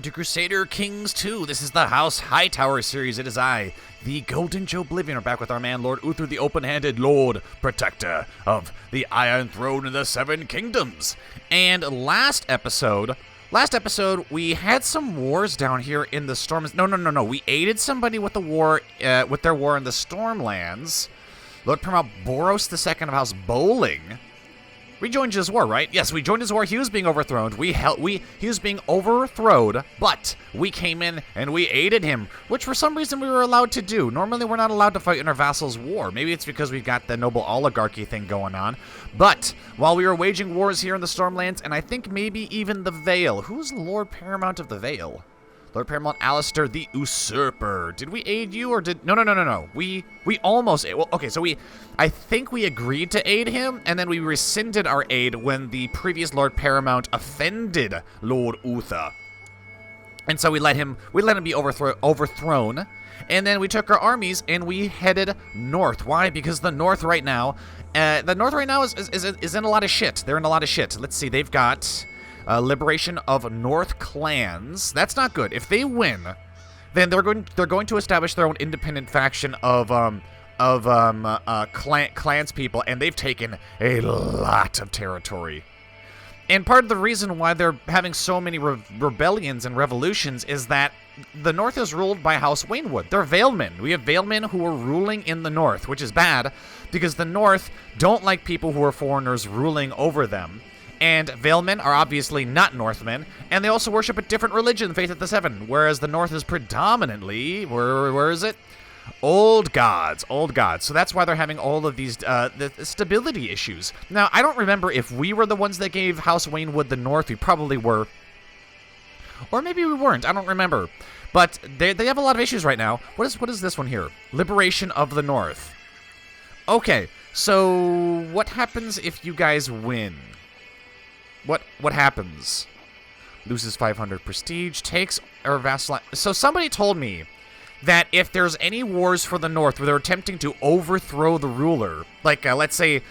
to Crusader Kings 2. This is the House Hightower series. It is I, the Golden Joeblivion, are back with our man, Lord Uther, the open-handed Lord Protector of the Iron Throne and the Seven Kingdoms. And last episode, we had some wars down here in the Storms. No. We aided somebody with the war, with their war in the Stormlands. Lord Paramount Boros II of House Bowling. We joined his war, right? Yes, we joined his war. He was being overthrown. He was being overthrown, but we came in and we aided him, which for some reason we were allowed to do. Normally, we're not allowed to fight in our vassal's war. Maybe it's because we've got the noble oligarchy thing going on. But while we were waging wars here in the Stormlands, and I think maybe even the Vale. Who's Lord Paramount of the Vale? Lord Paramount Alistair the Usurper. Did we aid you or did... No. We almost... Well, okay, so I think we agreed to aid him, and then we rescinded our aid when the previous Lord Paramount offended Lord Uther. And so we let him be overthrown, and then we took our armies and we headed north. Why? Because the north right now is in a lot of shit. They're in a lot of shit. Let's see, they've got... liberation of North clans. That's not good. If they win, then they're going to establish their own independent faction of clans people, and they've taken a lot of territory. And part of the reason why they're having so many rebellions and revolutions is that the North is ruled by House Waynwood. They're Valemen. We have Valemen who are ruling in the North, which is bad because the North don't like people who are foreigners ruling over them. And Valemen are obviously not Northmen, and they also worship a different religion, Faith of the Seven, whereas the North is predominantly, where is it? Old gods. So that's why they're having all of these the stability issues. Now, I don't remember if we were the ones that gave House Waynwood the North. We probably were. Or maybe we weren't. I don't remember. But they have a lot of issues right now. What is this one here? Liberation of the North. Okay, so what happens if you guys win? What happens? Loses 500 prestige, takes our vassal. So somebody told me that if there's any wars for the North where they're attempting to overthrow the ruler, like let's say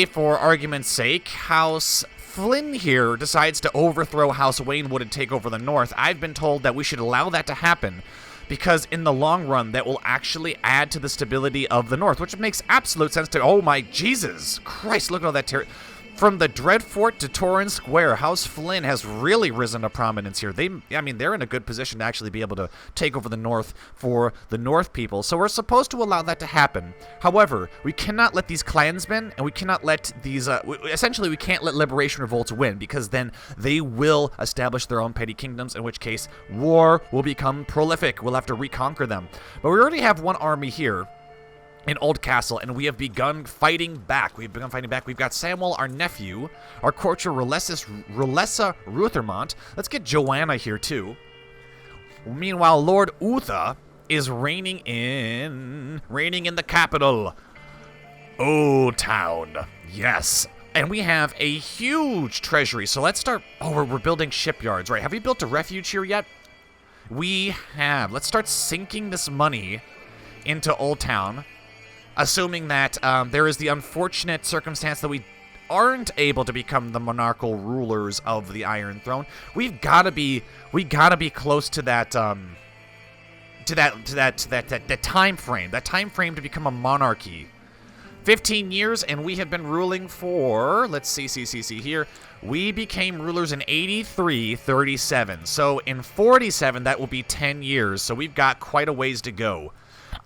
for argument's sake, House Flynn here decides to overthrow House Waynwood and take over the North, I've been told that we should allow that to happen because in the long run, that will actually add to the stability of the North, which makes absolute sense to, oh my Jesus Christ, look at all that territory. From the Dreadfort to Torrens Square, House Flynn has really risen to prominence here. They're in a good position to actually be able to take over the North for the North people. So we're supposed to allow that to happen. However, we cannot let these clansmen, and we cannot let these, essentially we can't let liberation revolts win, because then they will establish their own petty kingdoms, in which case war will become prolific. We'll have to reconquer them. But we already have one army here in Old Castle, and we have begun fighting back. We've got Samuel, our nephew, our courtier, Relessa Ruthermont. Let's get Joanna here, too. Meanwhile, Lord Uther is reigning in the capital, Oldtown. Yes. And we have a huge treasury. So let's start... Oh, we're building shipyards, right? Have we built a refuge here yet? We have. Let's start sinking this money into Oldtown. Assuming that there is the unfortunate circumstance that we aren't able to become the monarchical rulers of the Iron Throne, we gotta be close to that time frame. That time frame to become a monarchy. 15 years, and we have been ruling for, let's see here. We became rulers in 83-37. So in 47, that will be 10 years. So we've got quite a ways to go.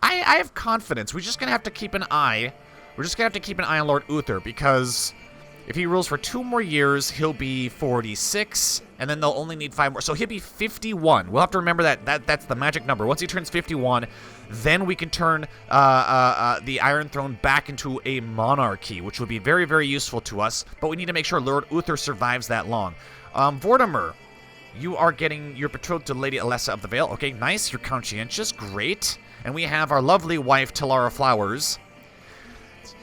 I have confidence. We're just going to have to keep an eye. We're just going to have to keep an eye on Lord Uther, because if he rules for 2 more years, he'll be 46, and then they'll only need 5 more. So he'll be 51. We'll have to remember that's the magic number. Once he turns 51, then we can turn the Iron Throne back into a monarchy, which would be very, very useful to us. But we need to make sure Lord Uther survives that long. Vortimer, you are getting your betrothed to Lady Alessa of the Vale. Okay, nice. You're conscientious. Great. And we have our lovely wife, Talara Flowers.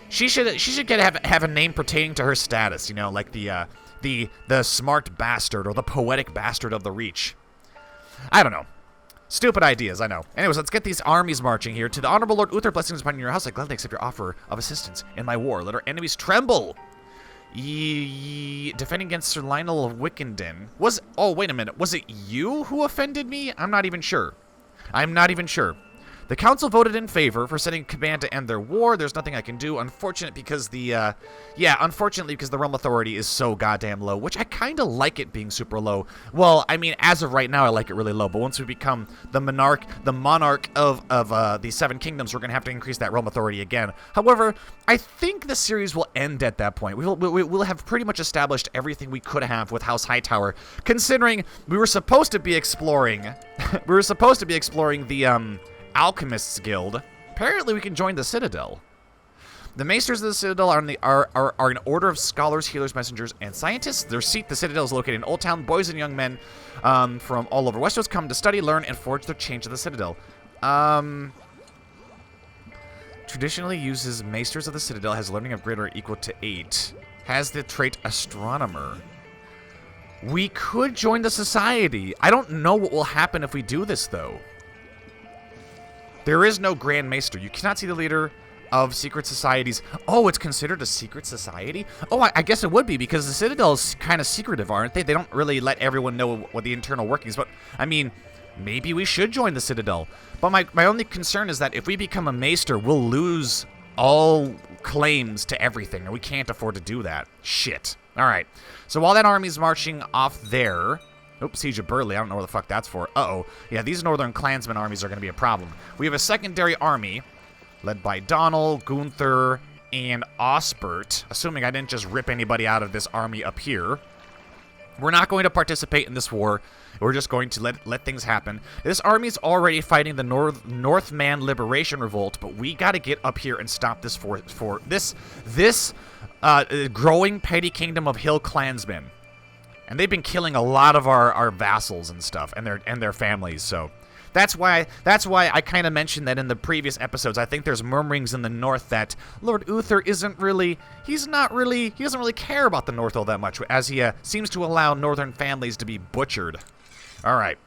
She should have a name pertaining to her status, you know, like the smart bastard or the poetic bastard of the Reach. I don't know. Stupid ideas, I know. Anyways, let's get these armies marching here. To the Honorable Lord Uther, blessings upon your house. I gladly accept your offer of assistance in my war. Let our enemies tremble. Defending against Sir Lionel of Wickenden. Oh, wait a minute. Was it you who offended me? I'm not even sure. I'm not even sure. The council voted in favor for sending command to end their war. There's nothing I can do. Unfortunately, because the realm authority is so goddamn low, which I kind of like it being super low. Well, I mean, as of right now, I like it really low. But once we become the monarch of the Seven Kingdoms, we're gonna have to increase that realm authority again. However, I think the series will end at that point. We'll have pretty much established everything we could have with House Hightower, considering we were supposed to be exploring. we were supposed to be exploring the Alchemists Guild. Apparently we can join the Citadel. The Maesters of the Citadel are an order of scholars, healers, messengers, and scientists. Their seat, the Citadel, is located in Oldtown. Boys and young men from all over Westeros come to study, learn, and forge their change to the Citadel. Traditionally uses Maesters of the Citadel, has learning of greater or equal to 8. Has the trait Astronomer. We could join the Society. I don't know what will happen if we do this, though. There is no Grand Maester. You cannot see the leader of secret societies. Oh, it's considered a secret society? Oh, I guess it would be, because the Citadel is kind of secretive, aren't they? They don't really let everyone know what the internal workings, but, I mean, maybe we should join the Citadel. But my only concern is that if we become a Maester, we'll lose all claims to everything, and we can't afford to do that. Shit. All right. So while that army's marching off there... Oops, Siege of Burley. I don't know where the fuck that's for. Uh-oh. Yeah, these Northern Clansmen armies are going to be a problem. We have a secondary army led by Donald, Gunther, and Osbert, assuming I didn't just rip anybody out of this army up here. We're not going to participate in this war. We're just going to let things happen. This army's already fighting the Northman Liberation Revolt, but we got to get up here and stop this for this growing petty kingdom of hill clansmen. And they've been killing a lot of our vassals and stuff, and their families. So that's why I kind of mentioned that in the previous episodes. I think there's murmurings in the north that Lord Uther he doesn't really care about the North all that much, as he seems to allow northern families to be butchered. All right,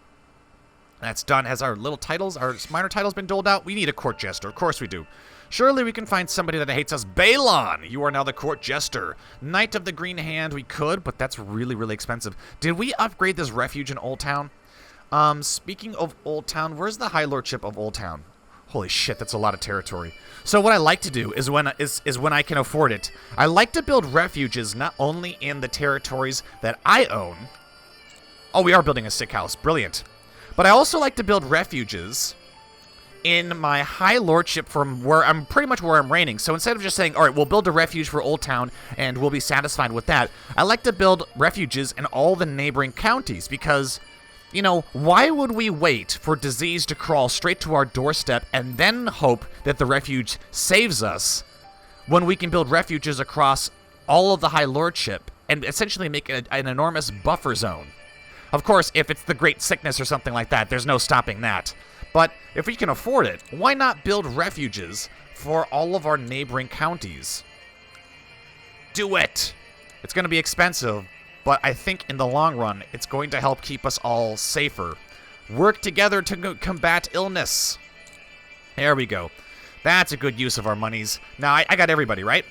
that's done. Has our little titles, our minor titles, been doled out? We need a court jester. Of course we do. Surely we can find somebody that hates us. Balon, you are now the court jester. Knight of the Green Hand, we could, but that's really, really expensive. Did we upgrade this refuge in Oldtown? Speaking of Oldtown, where's the High Lordship of Oldtown? Holy shit, that's a lot of territory. So what I like to do is when I can afford it, I like to build refuges not only in the territories that I own. Oh, we are building a sick house. Brilliant. But I also like to build refuges in my High Lordship from where I'm pretty much where I'm reigning. So instead of just saying, all right, we'll build a refuge for Oldtown and we'll be satisfied with that, I like to build refuges in all the neighboring counties because, you know, why would we wait for disease to crawl straight to our doorstep and then hope that the refuge saves us when we can build refuges across all of the High Lordship and essentially make an enormous buffer zone? Of course, if it's the Great Sickness or something like that, there's no stopping that. But if we can afford it, why not build refuges for all of our neighboring counties? Do it! It's going to be expensive, but I think in the long run, it's going to help keep us all safer. Work together to combat illness. There we go. That's a good use of our monies. Now, I got everybody, right?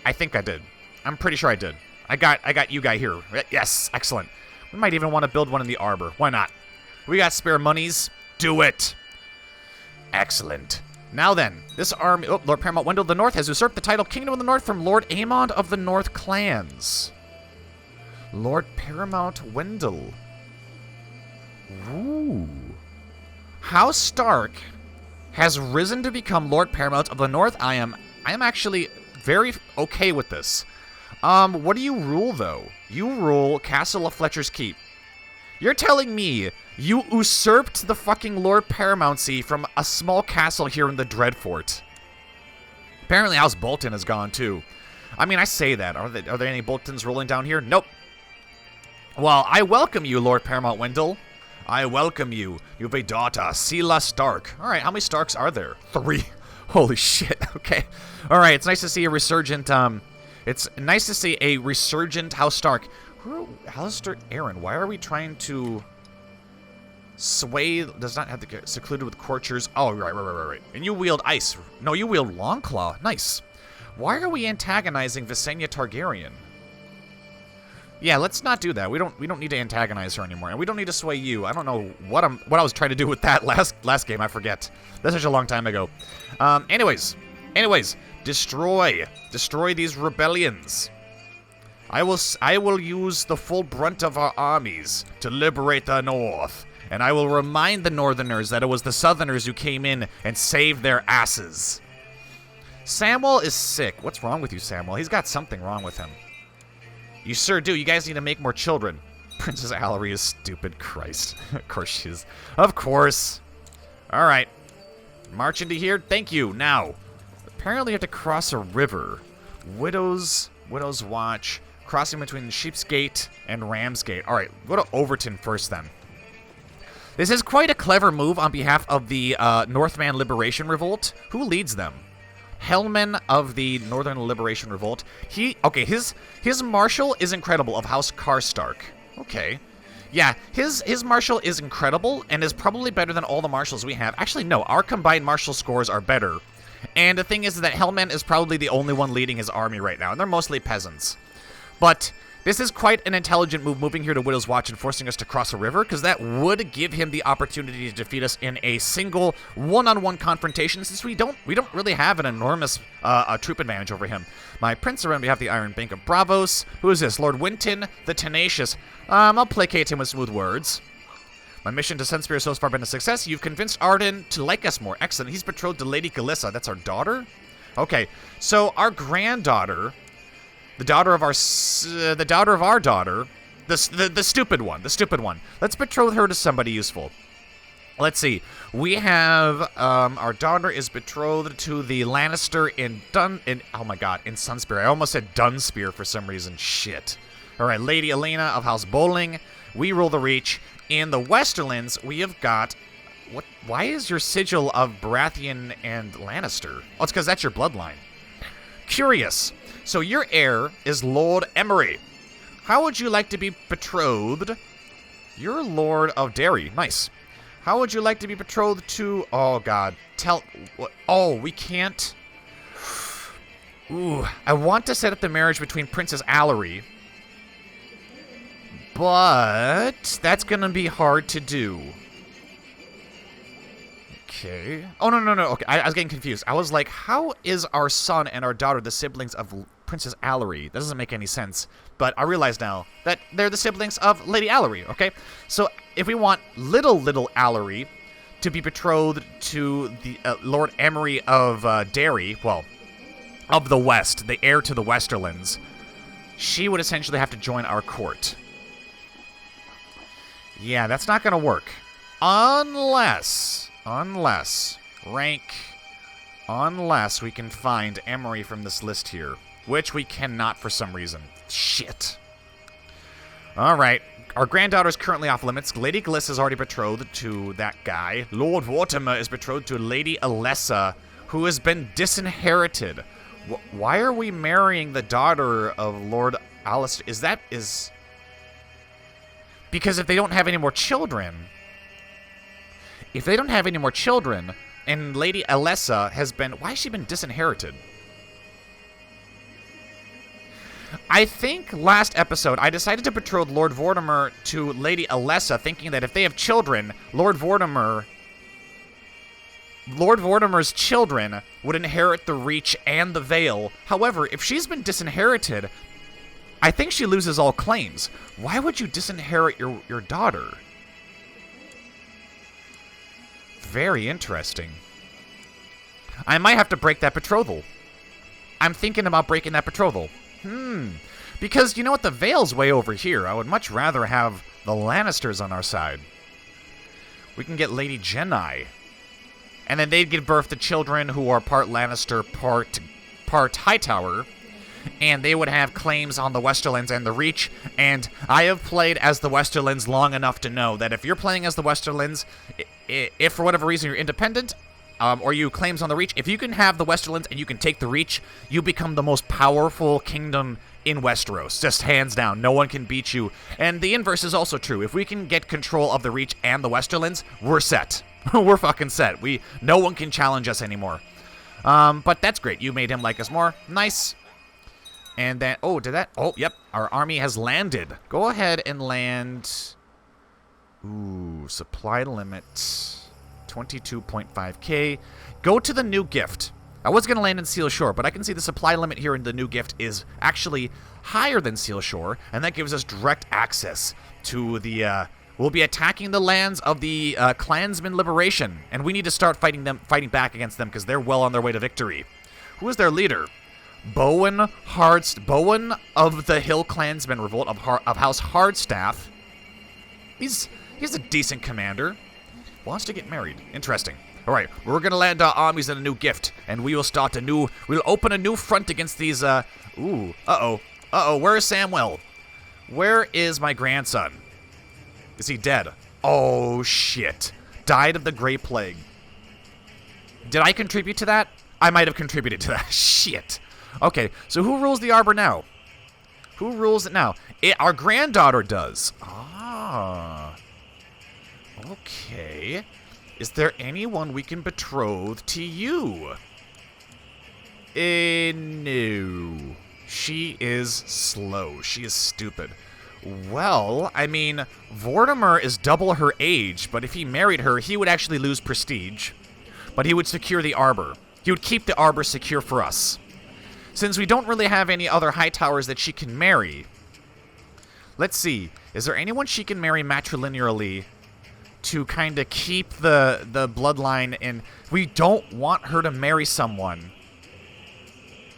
I think I did. I'm pretty sure I did. I got you guy here. Yes, excellent. We might even want to build one in the Arbor. Why not? We got spare monies. Do it! Excellent. Now then, this army... Oh, Lord Paramount Wendell of the North has usurped the title Kingdom of the North from Lord Aemond of the North clans. Lord Paramount Wendell. Ooh. House Stark has risen to become Lord Paramount of the North. I am actually very okay with this. What do you rule, though? You rule Castle of Fletcher's Keep. You're telling me you usurped the fucking Lord Paramountcy from a small castle here in the Dreadfort. Apparently House Bolton is gone, too. I mean, I say that. Are there any Boltons rolling down here? Nope. Well, I welcome you, Lord Paramount Wendell. I welcome you. You have a daughter, Sela Stark. All right, how many Starks are there? 3. Holy shit. Okay. All right, it's nice to see a resurgent, it's nice to see a resurgent House Stark. Alistair Aaron, why are we trying to sway? Does not have to get secluded with courtiers. Oh, right. And you wield ice. No, you wield Longclaw. Nice. Why are we antagonizing Visenya Targaryen? Yeah, let's not do that. We don't need to antagonize her anymore, and we don't need to sway you. I don't know what I was trying to do with that last game. I forget. That's such a long time ago. Anyways, destroy these rebellions. I will use the full brunt of our armies to liberate the North, and I will remind the Northerners that it was the Southerners who came in and saved their asses. Samwell is sick. What's wrong with you, Samwell? He's got something wrong with him. You sure do. You guys need to make more children. Princess Allery is stupid. Christ. Of course she is. Of course. All right. March into here. Thank you. Now, apparently you have to cross a river. Widow's Watch. Crossing between Sheep's Gate and Ramsgate. All right. Go to Overton first, then. This is quite a clever move on behalf of the Northman Liberation Revolt. Who leads them? Helmand of the Northern Liberation Revolt. His marshal is incredible, of House Karstark. Okay. Yeah, his marshal is incredible and is probably better than all the marshals we have. Actually, no, our combined marshal scores are better. And the thing is that Helmand is probably the only one leading his army right now, and they're mostly peasants. But this is quite an intelligent move, moving here to Widow's Watch and forcing us to cross a river, because that would give him the opportunity to defeat us in a single one-on-one confrontation, since we don't really have an enormous troop advantage over him. My prince are on behalf of the Iron Bank of Bravos. Who is this? Lord Winton the Tenacious. I'll placate him with smooth words. My mission to Sunspear has so far been a success. You've convinced Arden to like us more. Excellent. He's betrothed to Lady Galissa. That's our daughter? Okay, so our granddaughter... The daughter of our daughter, the stupid one. Let's betroth her to somebody useful. Let's see. We have our daughter is betrothed to the Lannister in Sunspear. I almost said Dunspear for some reason. Shit. All right, Lady Elena of House Bowling. We rule the Reach. In the Westerlands, we have got what? Why is your sigil of Baratheon and Lannister? Oh, it's because that's your bloodline. Curious. So your heir is Lord Emery. How would you like to be betrothed? You're Lord of Derry. Nice. How would you like to be betrothed to... Oh, God. Oh, we can't... Ooh. I want to set up the marriage between Princess Allery. But... that's going to be hard to do. Okay. Oh, no. Okay, I was getting confused. I was like, how is our son and our daughter the siblings of Princess Allery? That doesn't make any sense. But I realize now that they're the siblings of Lady Allery, okay? So if we want little Allery to be betrothed to the Lord Emery of Derry, well, of the West, the heir to the Westerlands, she would essentially have to join our court. Yeah, that's not going to work. Unless we can find Emery from this list here, which we cannot for some reason. Shit. All right. Our granddaughter is currently off limits. Lady Gliss is already betrothed to that guy. Lord Vortimer is betrothed to Lady Alessa, who has been disinherited. Why are we marrying the daughter of Lord Alistair? Is because if they don't have any more children... If they don't have any more children, and Lady Alessa has been... Why has she been disinherited? I think last episode, I decided to betroth Lord Vortimer to Lady Alessa, thinking that if they have children, Lord Vortimer's children would inherit the Reach and the Vale. However, if she's been disinherited, I think she loses all claims. Why would you disinherit your daughter? Very interesting. I might have to break that betrothal. I'm thinking about breaking that betrothal. Because, you know what, the Vale's way over here. I would much rather have the Lannisters on our side. We can get Lady Jedi. And then they'd give birth to children who are part Lannister, part Hightower. And they would have claims on the Westerlands and the Reach. And I have played as the Westerlands long enough to know that if you're playing as the Westerlands, if for whatever reason you're independent, or you claims on the Reach, if you can have the Westerlands and you can take the Reach, you become the most powerful kingdom in Westeros. Just hands down. No one can beat you. And the inverse is also true. If we can get control of the Reach and the Westerlands, we're set. We're fucking set. No one can challenge us anymore. But that's great. You made him like us more. Nice. And then, oh, did that? Oh, yep. Our army has landed. Go ahead and land. Ooh, supply limit 22.5k. Go to the new gift. I was going to land in Seal Shore, but I can see the supply limit here in the new gift is actually higher than Seal Shore, and that gives us direct access to the, we'll be attacking the lands of the Klansman Liberation, and we need to start fighting back against them because they're well on their way to victory. Who is their leader? Bowen of the Hill Klansman Revolt of House Hardstaff. He's a decent commander. Wants to get married. Interesting. All right, we're going to land our armies in a new gift, and we will start we'll open a new front against these, uh-oh, where is Samwell? Where is my grandson? Is he dead? Oh, shit. Died of the Grey Plague. Did I contribute to that? I might have contributed to that. Shit. Okay, so who rules the Arbor now? Who rules it now? Our granddaughter does. Ah. Okay. Is there anyone we can betroth to you? No. She is slow. She is stupid. Well, I mean, Vortimer is double her age, but if he married her, he would actually lose prestige. But he would secure the Arbor. He would keep the Arbor secure for us. Since we don't really have any other Hightowers that she can marry, let's see. Is there anyone she can marry matrilinearly to kind of keep the bloodline in? We don't want her to marry someone.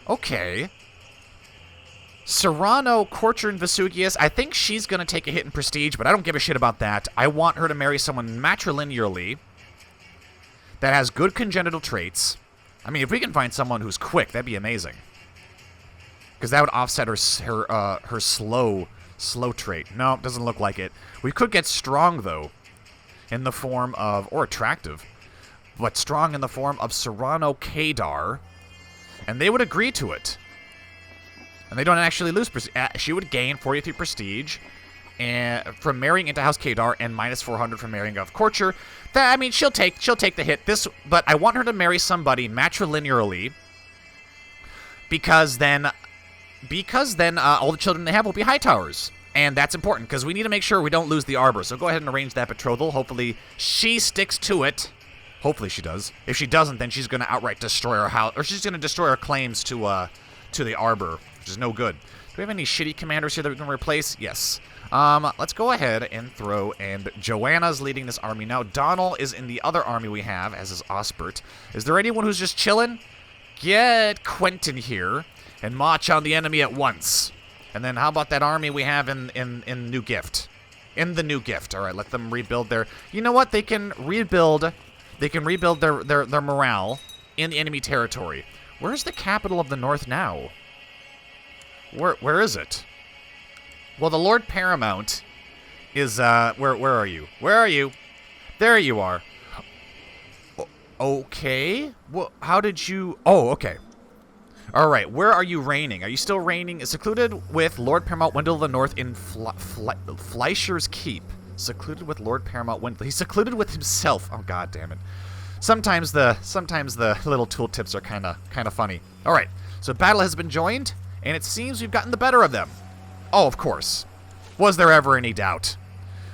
Okay. Serrano, Corcher, and Vesuvius, I think she's going to take a hit in prestige, but I don't give a shit about that. I want her to marry someone matrilinearly that has good congenital traits. I mean, if we can find someone who's quick, that'd be amazing. Because that would offset her slow trait. No, it doesn't look like it. We could get strong, though, in the form of, or attractive, but strong in the form of Serrano Kadar, and they would agree to it. And they don't actually lose prestige. She would gain 43 prestige and from marrying into House Kadar, and minus 400 from marrying off Corcher. That, I mean, she'll take the hit. But I want her to marry somebody matrilinearly, because then all the children they have will be Hightowers. And that's important, because we need to make sure we don't lose the Arbor. So go ahead and arrange that betrothal. Hopefully she sticks to it. Hopefully she does. If she doesn't, then she's going to outright destroy her house, or she's going to destroy her claims to the Arbor, which is no good. Do we have any shitty commanders here that we can replace? Yes. Let's go ahead and throw, and Joanna's leading this army now. Donald is in the other army we have, as is Osbert. Is there anyone who's just chilling? Get Quentin here and march on the enemy at once. And then how about that army we have in New Gift? In the New Gift. All right, let them rebuild their... You know what? They can rebuild their morale in the enemy territory. Where's the capital of the North now? Where is it? Well, the Lord Paramount is, where are you? Where are you? There you are. Okay. Well, how did you... Oh, okay. All right, where are you reigning? Are you still reigning? Secluded with Lord Paramount Wendell of the North in Fleischer's Keep. Secluded with Lord Paramount Wendell. He's secluded with himself. Oh, god damn it. Sometimes the little tooltips are kind of funny. All right, so battle has been joined, and it seems we've gotten the better of them. Oh, of course. Was there ever any doubt?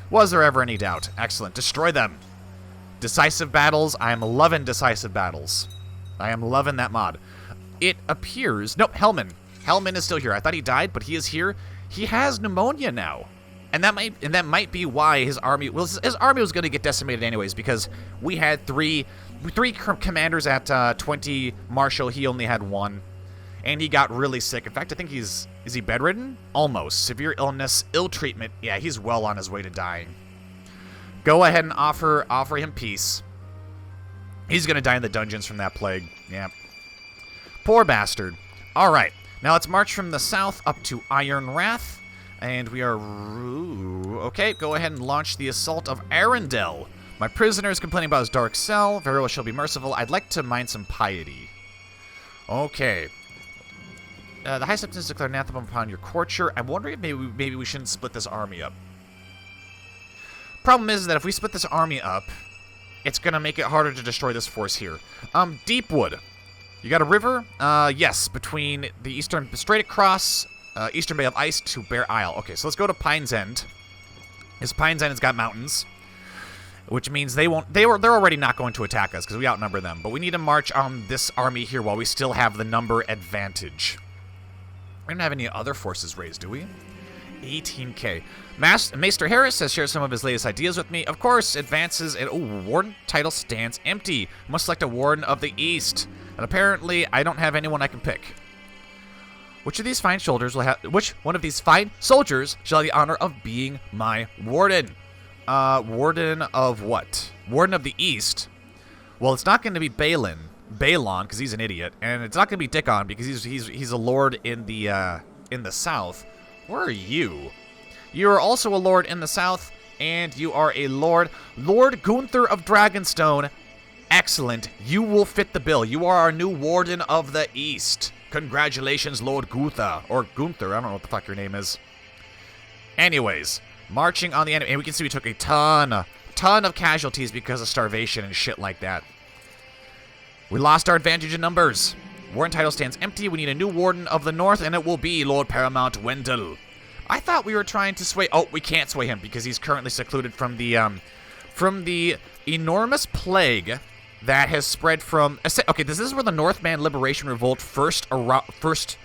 Was there ever any doubt? Excellent. Destroy them. Decisive battles. I am loving decisive battles. I am loving that mod. It appears... Nope, Helmand. Helmand is still here. I thought he died, but he is here. He has pneumonia now. And that might be why his army... Well, his army was going to get decimated anyways, because we had three commanders at 20 Marshal. He only had one. And he got really sick. In fact, I think is he bedridden? Almost. Severe illness, ill treatment. Yeah, he's well on his way to dying. Go ahead and offer him peace. He's going to die in the dungeons from that plague. Yeah. Poor bastard. All right. Now let's march from the south up to Ironrath. And we are... Okay, go ahead and launch the assault of Arundel. My prisoner is complaining about his dark cell. Very well, shall be merciful. I'd like to mine some piety. Okay. The High Septons declare anathema upon your courtier. I'm wondering if maybe we shouldn't split this army up. Problem is that if we split this army up, it's going to make it harder to destroy this force here. Deepwood. You got a river? Yes, between the eastern, straight across Eastern Bay of Ice to Bear Isle. Okay, so let's go to Pine's End. Because Pine's End has got mountains, which means they're already not going to attack us because we outnumber them. But we need to march on this army here while we still have the number advantage. We don't have any other forces raised, do we? 18k. Maester Harris has shared some of his latest ideas with me. Of course, advances and warden title stands empty. Must select a warden of the East. And apparently, I don't have anyone I can pick. Which of these fine soldiers will have? Which one of these fine soldiers shall have the honor of being my warden? Warden of what? Warden of the East. Well, it's not going to be Balon, because he's an idiot, and it's not going to be Dickon because he's a lord in the South. Where are you? You are also a lord in the South, and you are a lord, Lord Gunther of Dragonstone. Excellent. You will fit the bill. You are our new warden of the East. Congratulations, Lord Gunther. Or Gunther. I don't know what the fuck your name is. Anyways, marching on the enemy. And we can see we took a ton of casualties because of starvation and shit like that. We lost our advantage in numbers. Warden title stands empty. We need a new warden of the North, and it will be Lord Paramount Wendell. I thought we were trying to sway... Oh, we can't sway him because he's currently secluded from the enormous plague that has spread from... Okay, this is where the Northman Liberation Revolt first arisen,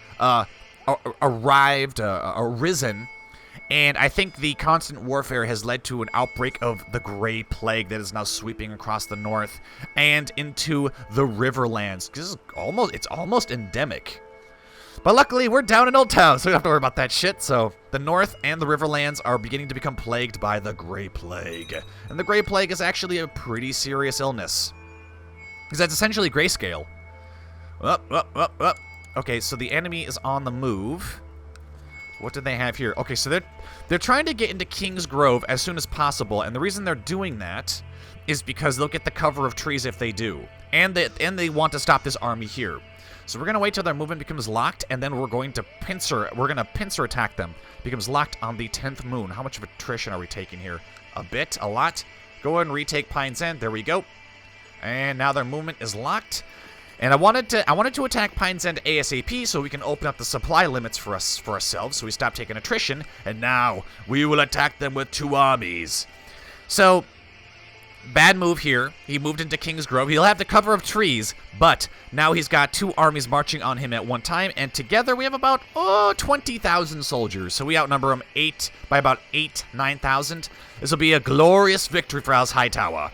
and I think the constant warfare has led to an outbreak of the Grey Plague that is now sweeping across the north and into the Riverlands. It's almost endemic. But luckily, we're down in Oldtown, so we don't have to worry about that shit. So the North and the Riverlands are beginning to become plagued by the Grey Plague. And the Grey Plague is actually a pretty serious illness. Because that's essentially grayscale. Up. Okay, so the enemy is on the move. What do they have here? Okay, so they're trying to get into King's Grove as soon as possible, and the reason they're doing that is because they'll get the cover of trees if they do. And they want to stop this army here. So we're going to wait till their movement becomes locked, and then we're going to pincer attack them. Becomes locked on the 10th moon. How much of attrition are we taking here? A bit? A lot? Go ahead and retake Pine's End. There we go. And now their movement is locked. And I wanted to attack Pine's End ASAP so we can open up the supply limits for ourselves, so we stop taking attrition. And now we will attack them with 2 armies. So, bad move here. He moved into King's Grove. He'll have the cover of trees, but now he's got 2 armies marching on him at one time, and together we have about 20,000 soldiers. So we outnumber him by about 9,000. This will be a glorious victory for House Hightower.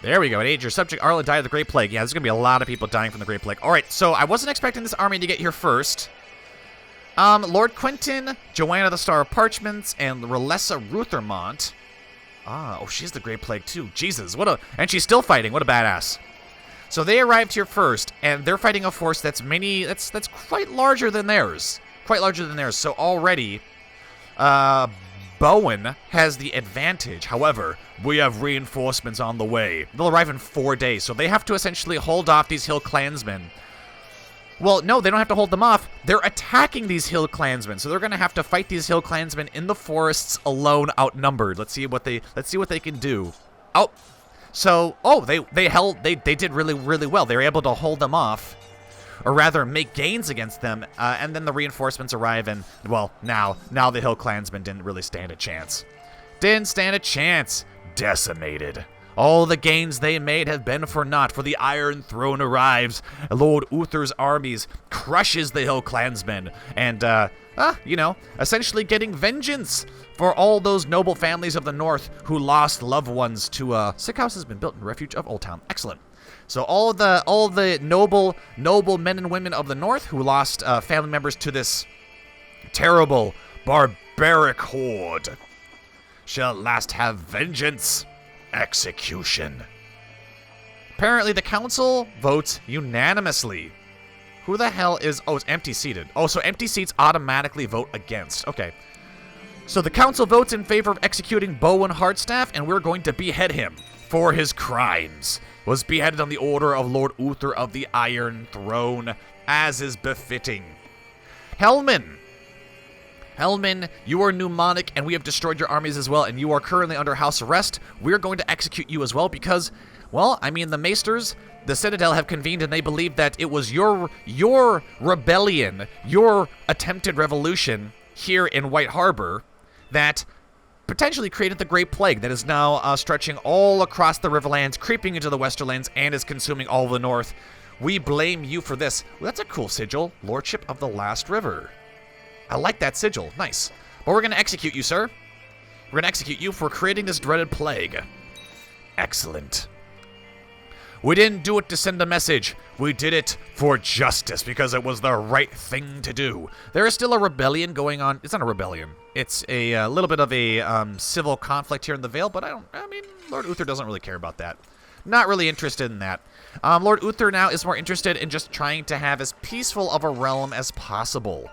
There we go. At age, your subject Arla died of the Great Plague. Yeah, there's going to be a lot of people dying from the Great Plague. All right, so I wasn't expecting this army to get here first. Lord Quentin, Joanna the Star of Parchments, and Relessa Ruthermont. She's the Great Plague too. Jesus, and she's still fighting. What a badass. So they arrived here first, and they're fighting a force that's quite larger than theirs. So already, Bowen has the advantage. However, we have reinforcements on the way. They'll arrive in 4 days, so they have to essentially hold off these hill clansmen. Well, no, they don't have to hold them off. They're attacking these hill clansmen, so they're going to have to fight these hill clansmen in the forests alone, outnumbered. Let's see what they can do. They did really, really well. They were able to hold them off, or rather make gains against them, and then the reinforcements arrive, and, well, now the hill clansmen didn't really stand a chance. Decimated. All the gains they made have been for naught, for the Iron Throne arrives. Lord Uther's armies crushes the hill clansmen, and, essentially getting vengeance for all those noble families of the North who lost loved ones to, Sick House has been built in refuge of Oldtown. Excellent. So all the noble men and women of the North who lost family members to this terrible, barbaric horde shall last have vengeance. Execution. Apparently the council votes unanimously. Who the hell is... Oh, it's empty-seated. Oh, so empty seats automatically vote against. Okay. So the council votes in favor of executing Bowen Hardstaff, and we're going to behead him for his crimes. Was beheaded on the order of Lord Uther of the Iron Throne, as is befitting. Helmand Helmand, you are mnemonic, and we have destroyed your armies as well, and you are currently under house arrest. We're going to execute you as well because, well, I mean, the Maesters, the Citadel have convened, and they believe that it was your rebellion, your attempted revolution here in White Harbor that potentially created the Great Plague that is now stretching all across the Riverlands, creeping into the Westerlands, and is consuming all the North. We blame you for this. Well, that's a cool sigil. Lordship of the Last River. I like that sigil. Nice. But we're going to execute you, sir. We're going to execute you for creating this dreaded plague. Excellent. We didn't do it to send a message. We did it for justice because it was the right thing to do. There is still a rebellion going on. It's not a rebellion. It's a little bit of a civil conflict here in the Vale, but I mean, Lord Uther doesn't really care about that. Not really interested in that. Lord Uther now is more interested in just trying to have as peaceful of a realm as possible.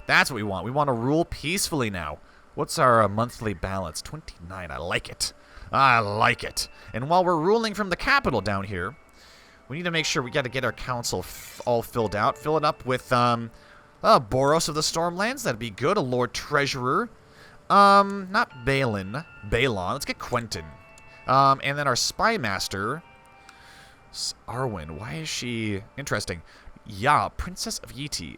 That's what we want. We want to rule peacefully now. What's our monthly balance? 29. I like it. I like it. And while we're ruling from the capital down here, we need to make sure we got to get our council all filled out. Fill it up with Boros of the Stormlands. That'd be good. A Lord Treasurer. Not Balon. Let's get Quentin. And then our Spy Master, Arwen. Why is she interesting? Yeah, Princess of Yeti.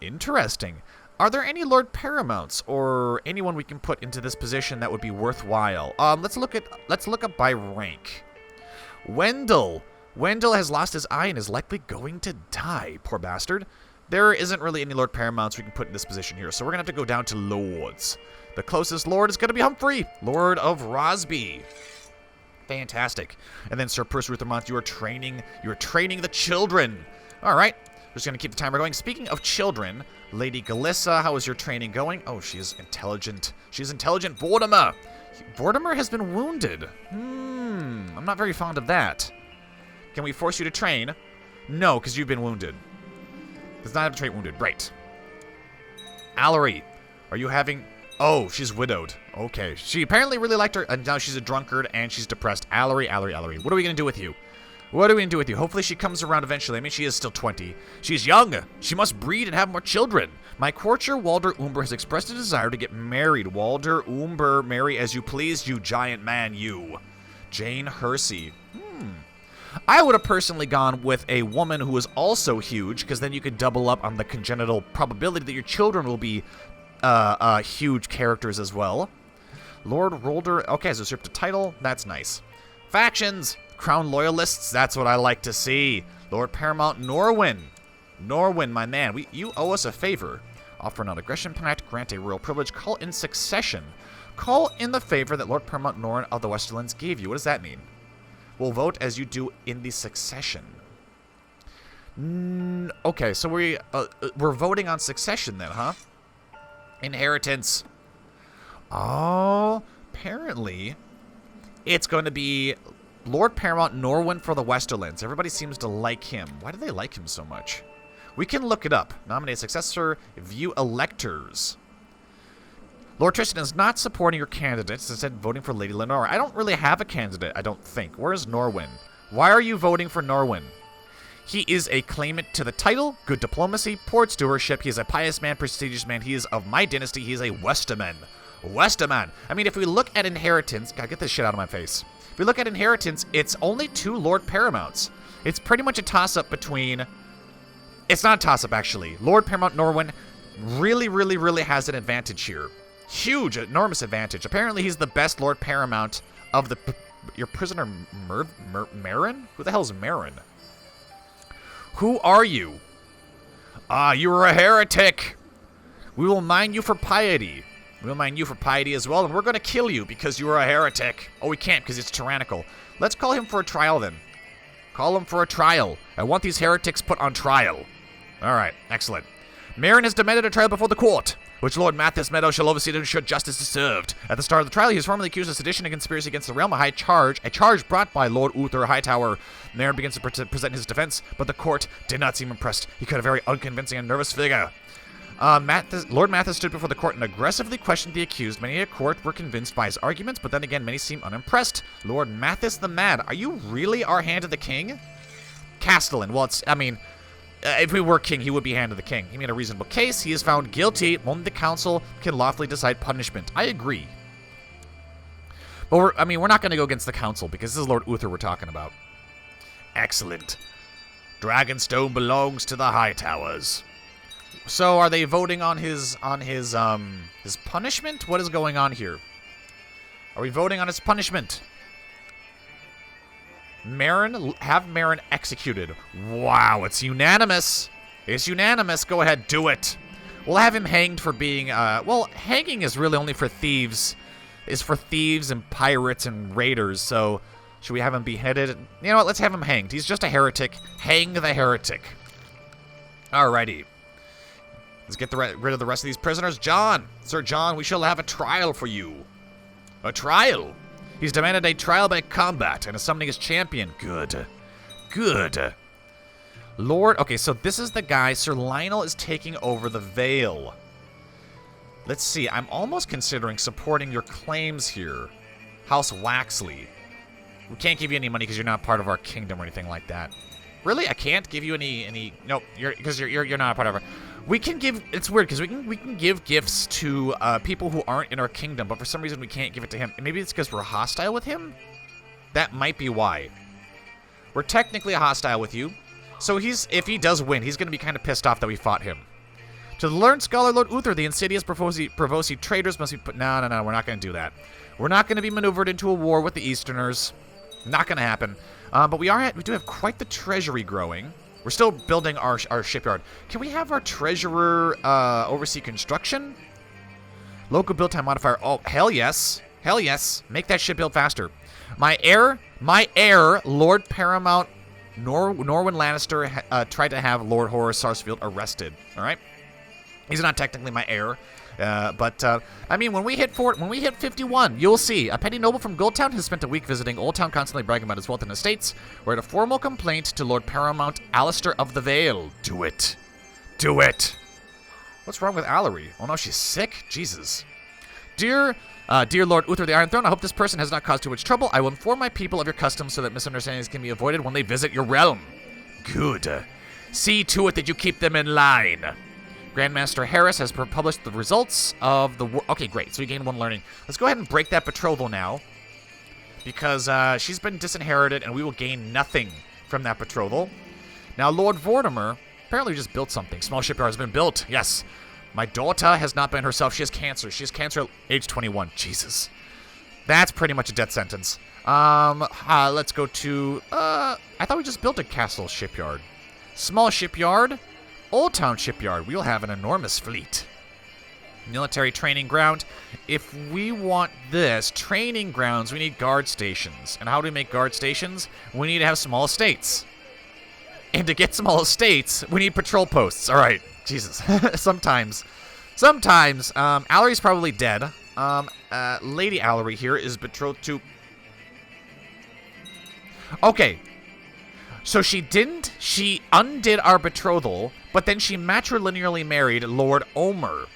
Interesting. Are there any Lord Paramounts or anyone we can put into this position that would be worthwhile? Let's look up by rank. Wendell has lost his eye and is likely going to die. Poor bastard. There isn't really any Lord Paramounts we can put in this position here, so we're gonna have to go down to Lords. The closest Lord is gonna be Humphrey, Lord of Rosby. Fantastic. And then Sir Percy Ruthermont, you are training the children. All right. Just going to keep the timer going. Speaking of children, Lady Galissa, how is your training going? Oh, she is intelligent. She's intelligent. Vortimer. Vortimer has been wounded. I'm not very fond of that. Can we force you to train? No, because you've been wounded. Does not have to train wounded. Right. Allery, are you having... Oh, she's widowed. Okay. She apparently really liked her, and now she's a drunkard, and she's depressed. Allery. What are we going to do with you? What are we going to do with you? Hopefully she comes around eventually. I mean, she is still 20. She's young. She must breed and have more children. My courtier, Walder Umber, has expressed a desire to get married. Walder Umber, marry as you please, you giant man, you. Jane Hersey. I would have personally gone with a woman who is also huge, because then you could double up on the congenital probability that your children will be huge characters as well. Lord Rolder. Okay, so usurped a title. That's nice. Factions. Crown loyalists, that's what I like to see. Lord Paramount Norwin. Norwin, my man, you owe us a favor. Offer an aggression pact, grant a royal privilege, call in succession. Call in the favor that Lord Paramount Norwin of the Westerlands gave you. What does that mean? We'll vote as you do in the succession. Okay, so we're voting on succession then, huh? Inheritance. Oh, apparently it's going to be Lord Paramount Norwin for the Westerlands. Everybody seems to like him. Why do they like him so much? We can look it up. Nominate successor, view electors. Lord Tristan is not supporting your candidates, instead voting for Lady Lenora. I don't really have a candidate, I don't think. Where is Norwin? Why are you voting for Norwin? He is a claimant to the title, good diplomacy, port stewardship. He is a pious man, prestigious man. He is of my dynasty. He is a Westerman. Westerman. I mean, if we look at inheritance... God, get this shit out of my face. If we look at inheritance, it's only 2 Lord Paramounts. It's pretty much a toss-up between... It's not a toss-up, actually. Lord Paramount Norwin really has an advantage here. Huge, enormous advantage. Apparently, he's the best Lord Paramount of the... Your prisoner, Marin? Who the hell is Marin? Who are you? You are a heretic. We will mine you for piety. We'll mine you for piety as well, and we're going to kill you because you are a heretic. Oh, we can't because it's tyrannical. Let's call him for a trial then. Call him for a trial. I want these heretics put on trial. All right, excellent. Marin has demanded a trial before the court, which Lord Mathis Meadow shall oversee to ensure justice is served. At the start of the trial, he is formally accused of sedition and conspiracy against the realm, a charge brought by Lord Uther Hightower. Marin begins to present his defense, but the court did not seem impressed. He cut a very unconvincing and nervous figure. Lord Mathis stood before the court and aggressively questioned the accused. Many at court were convinced by his arguments, but then again, many seemed unimpressed. Lord Mathis the Mad, are you really our hand of the king? Castellan, well, if we were king, he would be handed the king. He made a reasonable case. He is found guilty. Only the council can lawfully decide punishment. I agree. But we're not going to go against the council because this is Lord Uther we're talking about. Excellent. Dragonstone belongs to the Hightowers. So are they voting on his punishment? What is going on here? Are we voting on his punishment? Have Marin executed. Wow, it's unanimous. It's unanimous. Go ahead, do it. We'll have him hanged for being, well, hanging is really only for thieves. Is for thieves and pirates and raiders, so should we have him beheaded? You know what, let's have him hanged. He's just a heretic. Hang the heretic. Alrighty. Let's get rid of the rest of these prisoners. John, Sir John, we shall have a trial for you. A trial? He's demanded a trial by combat and is summoning his champion. Good. Good. Lord, okay, so this is the guy. Sir Lionel is taking over the Vale. Let's see, I'm almost considering supporting your claims here. House Waxley. We can't give you any money because you're not part of our kingdom or anything like that. Really? I can't give you any nope, because you're not a part of our. We can give, it's weird because we can give gifts to people who aren't in our kingdom, but for some reason we can't give it to him. And maybe it's because we're hostile with him? That might be why. We're technically hostile with you. So if he does win, he's going to be kind of pissed off that we fought him. To the learned scholar Lord Uther, the insidious Provosi traitors must be put... No, we're not going to do that. We're not going to be maneuvered into a war with the Easterners. Not going to happen. But we do have quite the treasury growing. We're still building our shipyard. Can we have our treasurer oversee construction? Local build time modifier. Oh, hell yes. Hell yes. Make that ship build faster. My heir, Lord Paramount Norwin Lannister tried to have Lord Horace Sarsfield arrested. All right? He's not technically my heir, but I mean, when we hit 51, you'll see. A petty noble from Oldtown has spent a week visiting Oldtown, constantly bragging about his wealth and estates. We're at a formal complaint to Lord Paramount Alistair of the Vale. Do it. Do it. What's wrong with Lurie? Oh no, she's sick? Jesus. Dear Lord Uther the Iron Throne, I hope this person has not caused too much trouble. I will inform my people of your customs so that misunderstandings can be avoided when they visit your realm. Good. See to it that you keep them in line. Grandmaster Harris has published the results of the... Okay, great. So we gained 1 learning. Let's go ahead and break that betrothal now. Because she's been disinherited, and we will gain nothing from that betrothal. Now, Lord Vortimer apparently just built something. Small shipyard has been built. Yes. My daughter has not been herself. She has cancer. She has cancer at age 21. Jesus. That's pretty much a death sentence. Let's go to... I thought we just built a castle shipyard. Small shipyard... Oldtown Shipyard, we'll have an enormous fleet. Military training ground. If we want this, training grounds, we need guard stations. And how do we make guard stations? We need to have small estates. And to get small estates, we need patrol posts. All right, Jesus. Sometimes. Alurie's probably dead. Lady Lurie here is betrothed to... Okay. So she undid our betrothal, but then she matrilinearly married Lord Omer,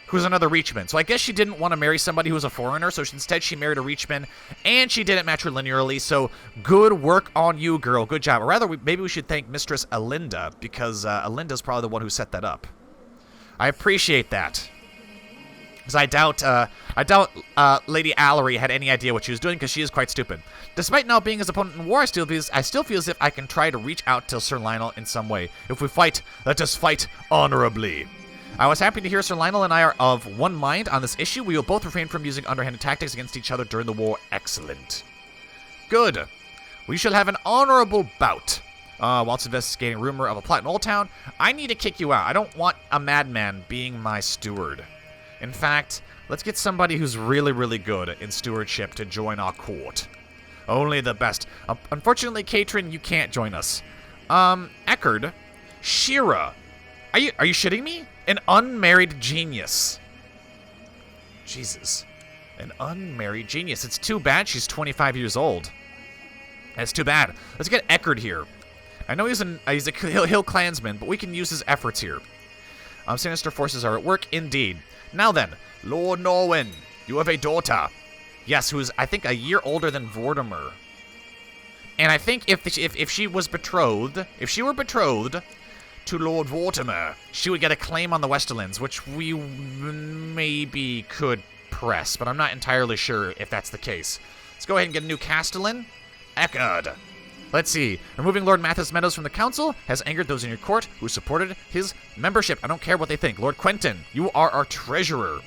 who's another Reachman. So I guess she didn't want to marry somebody who was a foreigner, so instead she married a Reachman, and she did it matrilinearly, so good work on you, girl. Good job. Or rather, maybe we should thank Mistress Alinda, because Alinda's probably the one who set that up. I appreciate that. Because I doubt Lady Lurie had any idea what she was doing, because she is quite stupid. Despite not being his opponent in war, I still feel as if I can try to reach out to Sir Lionel in some way. If we fight, let us fight honorably. I was happy to hear Sir Lionel and I are of one mind on this issue. We will both refrain from using underhanded tactics against each other during the war. Excellent. Good. We shall have an honorable bout. Whilst investigating rumor of a plot in Oldtown, I need to kick you out. I don't want a madman being my steward. In fact, let's get somebody who's really, really good in stewardship to join our court. Only the best. Unfortunately, Katrin, you can't join us. Eckard, Shira. Are you shitting me? An unmarried genius. Jesus. An unmarried genius. It's too bad she's 25 years old. That's too bad. Let's get Eckard here. I know he's a hill clansman, but we can use his efforts here. Sinister forces are at work, indeed. Now then, Lord Norwin, you have a daughter. Yes, who's, I think, a year older than Vortimer. And I think if she was betrothed, if she were betrothed to Lord Vortimer, she would get a claim on the Westerlands, which we maybe could press, but I'm not entirely sure if that's the case. Let's go ahead and get a new castellan. Echoed. Let's see. Removing Lord Mathis Meadows from the council has angered those in your court who supported his membership. I don't care what they think. Lord Quentin, you are our treasurer.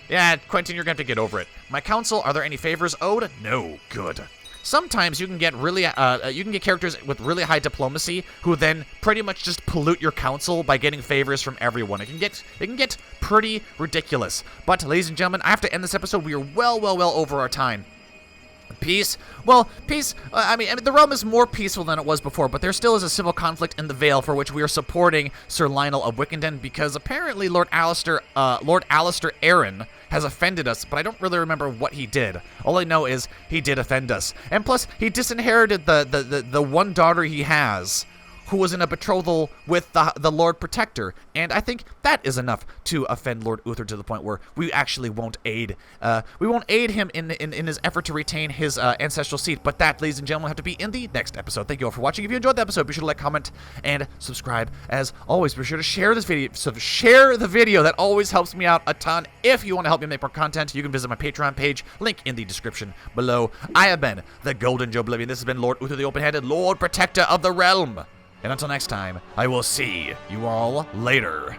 Yeah, Quentin, you're going to have to get over it. My council, are there any favors owed? No. Good. Sometimes you can get characters with really high diplomacy who then pretty much just pollute your council by getting favors from everyone. It can get pretty ridiculous. But, ladies and gentlemen, I have to end this episode. We are well over our time. Peace? Well, peace, I mean, the realm is more peaceful than it was before, but there still is a civil conflict in the Vale for which we are supporting Sir Lionel of Wickenden because apparently Lord Alistair Arryn has offended us, but I don't really remember what he did. All I know is he did offend us. And plus, he disinherited the one daughter he has, who was in a betrothal with the Lord Protector, and I think that is enough to offend Lord Uther to the point where we actually won't aid him in his effort to retain his ancestral seat. But that, ladies and gentlemen, will have to be in the next episode. Thank you all for watching. If you enjoyed the episode, be sure to like, comment, and subscribe. As always, be sure to share this video. So share the video. That always helps me out a ton. If you want to help me make more content, you can visit my Patreon page. Link in the description below. I have been the Golden Joeblivion. This has been Lord Uther, the Open-Handed, Lord Protector of the Realm. And until next time, I will see you all later.